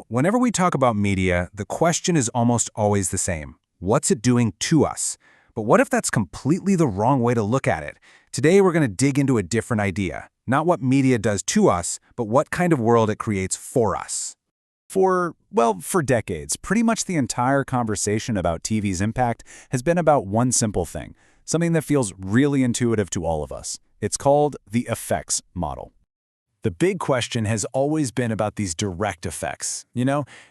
Whenever we talk about media, the question is almost always the same. What's it doing to us? But what if that's completely the wrong way to look at it? Today, we're going to dig into a different idea. Not what media does to us, but what kind of world it creates for us. For decades, pretty much the entire conversation about TV's impact has been about one simple thing, something that feels really intuitive to all of us. It's called the effects model. The big question has always been about these direct effects.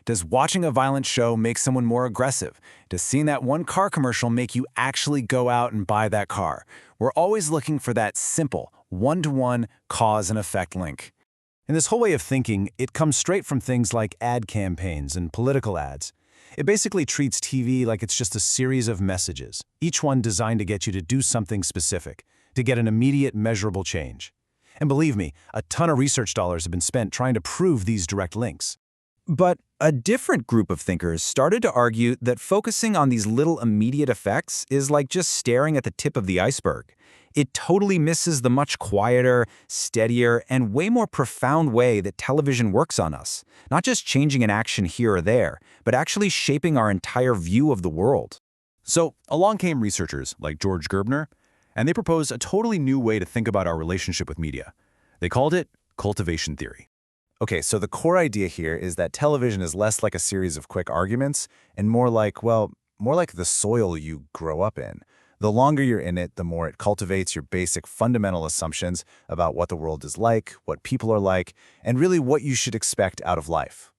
Does watching a violent show make someone more aggressive? Does seeing that one car commercial make you actually go out and buy that car? We're always looking for that simple, one-to-one cause and effect link. And this whole way of thinking, it comes straight from things like ad campaigns and political ads. It basically treats TV like it's just a series of messages, each one designed to get you to do something specific, to get an immediate, measurable change. And believe me, a ton of research dollars have been spent trying to prove these direct links. But a different group of thinkers started to argue that focusing on these little immediate effects is like just staring at the tip of the iceberg. It totally misses the much quieter, steadier, and way more profound way that television works on us. Not just changing an action here or there, but actually shaping our entire view of the world. So along came researchers like George Gerbner, and they proposed a totally new way to think about our relationship with media. They called it cultivation theory. Okay, so the core idea here is that television is less like a series of quick arguments and more like the soil you grow up in. The longer you're in it, the more it cultivates your basic fundamental assumptions about what the world is like, what people are like, and really what you should expect out of life.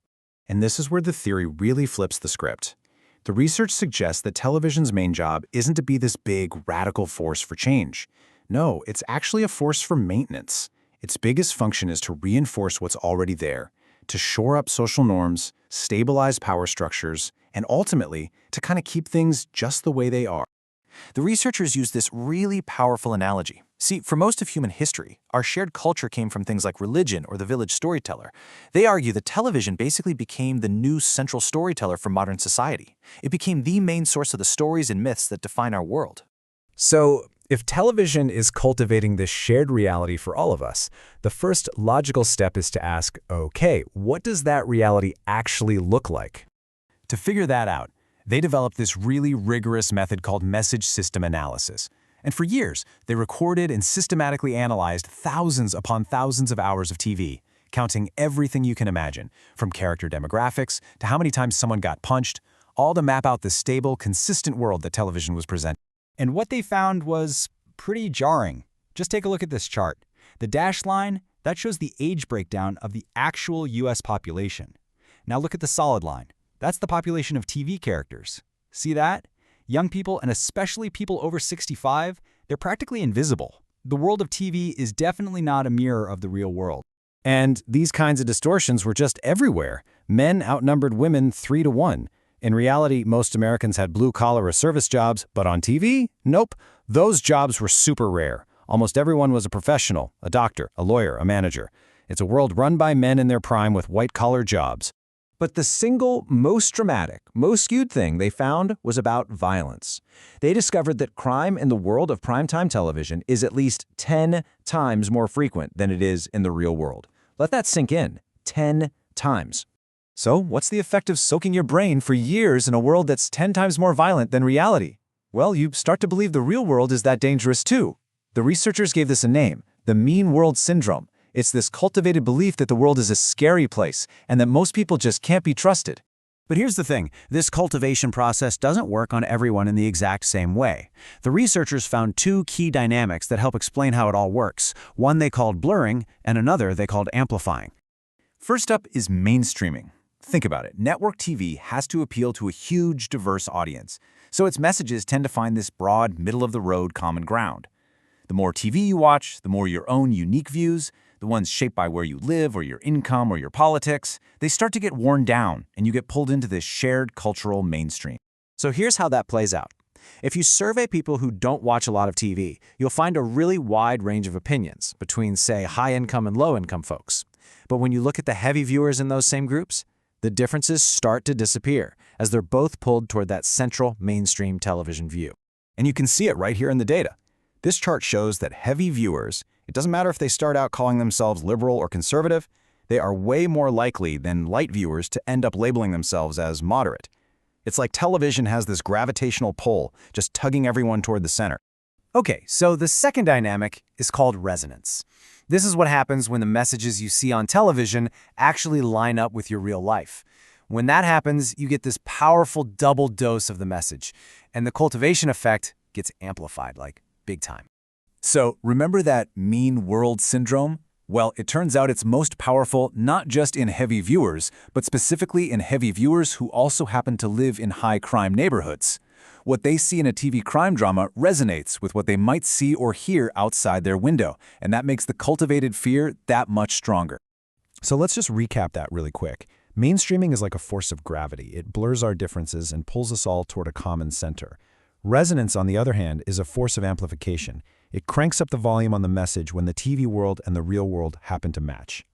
And this is where the theory really flips the script. The research suggests that television's main job isn't to be this big, radical force for change. No, it's actually a force for maintenance. Its biggest function is to reinforce what's already there, to shore up social norms, stabilize power structures, and ultimately, to kind of keep things just the way they are. The researchers use this really powerful analogy. See, for most of human history, our shared culture came from things like religion or the village storyteller. They argue that television basically became the new central storyteller for modern society. It became the main source of the stories and myths that define our world. So, if television is cultivating this shared reality for all of us, the first logical step is to ask, okay, what does that reality actually look like? To figure that out, they developed this really rigorous method called message system analysis. And for years, they recorded and systematically analyzed thousands upon thousands of hours of TV, counting everything you can imagine, from character demographics to how many times someone got punched, all to map out the stable, consistent world that television was presenting. And what they found was pretty jarring. Just take a look at this chart. The dashed line, that shows the age breakdown of the actual US population. Now look at the solid line. That's the population of TV characters. See that? Young people, and especially people over 65, they're practically invisible. The world of TV is definitely not a mirror of the real world. And these kinds of distortions were just everywhere. Men outnumbered women 3-to-1. In reality, most Americans had blue-collar or service jobs, but on TV? Nope. Those jobs were super rare. Almost everyone was a professional, a doctor, a lawyer, a manager. It's a world run by men in their prime with white-collar jobs. But the single most dramatic, most skewed thing they found was about violence. They discovered that crime in the world of primetime television is at least 10 times more frequent than it is in the real world. Let that sink in. 10 times. So what's the effect of soaking your brain for years in a world that's 10 times more violent than reality? Well, you start to believe the real world is that dangerous too. The researchers gave this a name, the mean world syndrome. It's this cultivated belief that the world is a scary place and that most people just can't be trusted. But here's the thing, this cultivation process doesn't work on everyone in the exact same way. The researchers found two key dynamics that help explain how it all works. One they called blurring, and another they called amplifying. First up is mainstreaming. Think about it. Network TV has to appeal to a huge, diverse audience, so its messages tend to find this broad, middle-of-the-road common ground. The more TV you watch, the more your own unique views, the ones shaped by where you live or your income or your politics, they start to get worn down and you get pulled into this shared cultural mainstream. So here's how that plays out. If you survey people who don't watch a lot of TV, you'll find a really wide range of opinions between, say, high-income and low-income folks. But when you look at the heavy viewers in those same groups, the differences start to disappear as they're both pulled toward that central mainstream television view. And you can see it right here in the data. This chart shows that heavy viewers, it doesn't matter if they start out calling themselves liberal or conservative, they are way more likely than light viewers to end up labeling themselves as moderate. It's like television has this gravitational pull, just tugging everyone toward the center. Okay, so the second dynamic is called resonance. This is what happens when the messages you see on television actually line up with your real life. When that happens, you get this powerful double dose of the message, and the cultivation effect gets amplified, like big time. So remember that mean world syndrome? Well, it turns out it's most powerful not just in heavy viewers, but specifically in heavy viewers who also happen to live in high-crime neighborhoods. What they see in a TV crime drama resonates with what they might see or hear outside their window, and that makes the cultivated fear that much stronger. So let's just recap that really quick. Mainstreaming is like a force of gravity. It blurs our differences and pulls us all toward a common center. Resonance, on the other hand, is a force of amplification. It cranks up the volume on the message when the TV world and the real world happen to match.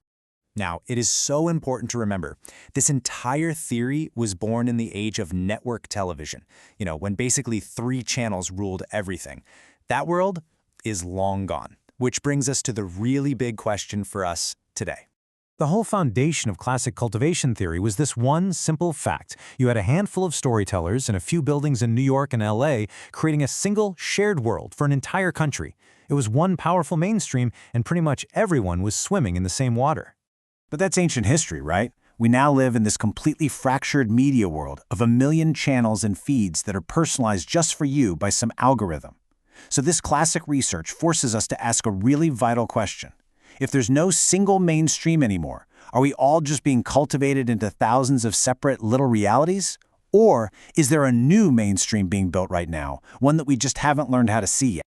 Now, it is so important to remember, this entire theory was born in the age of network television, when basically 3 channels ruled everything. That world is long gone, which brings us to the really big question for us today. The whole foundation of classic cultivation theory was this one simple fact. You had a handful of storytellers in a few buildings in New York and LA creating a single shared world for an entire country. It was one powerful mainstream, and pretty much everyone was swimming in the same water. But that's ancient history, right? We now live in this completely fractured media world of a million channels and feeds that are personalized just for you by some algorithm. So this classic research forces us to ask a really vital question. If there's no single mainstream anymore, are we all just being cultivated into thousands of separate little realities? Or is there a new mainstream being built right now, one that we just haven't learned how to see yet?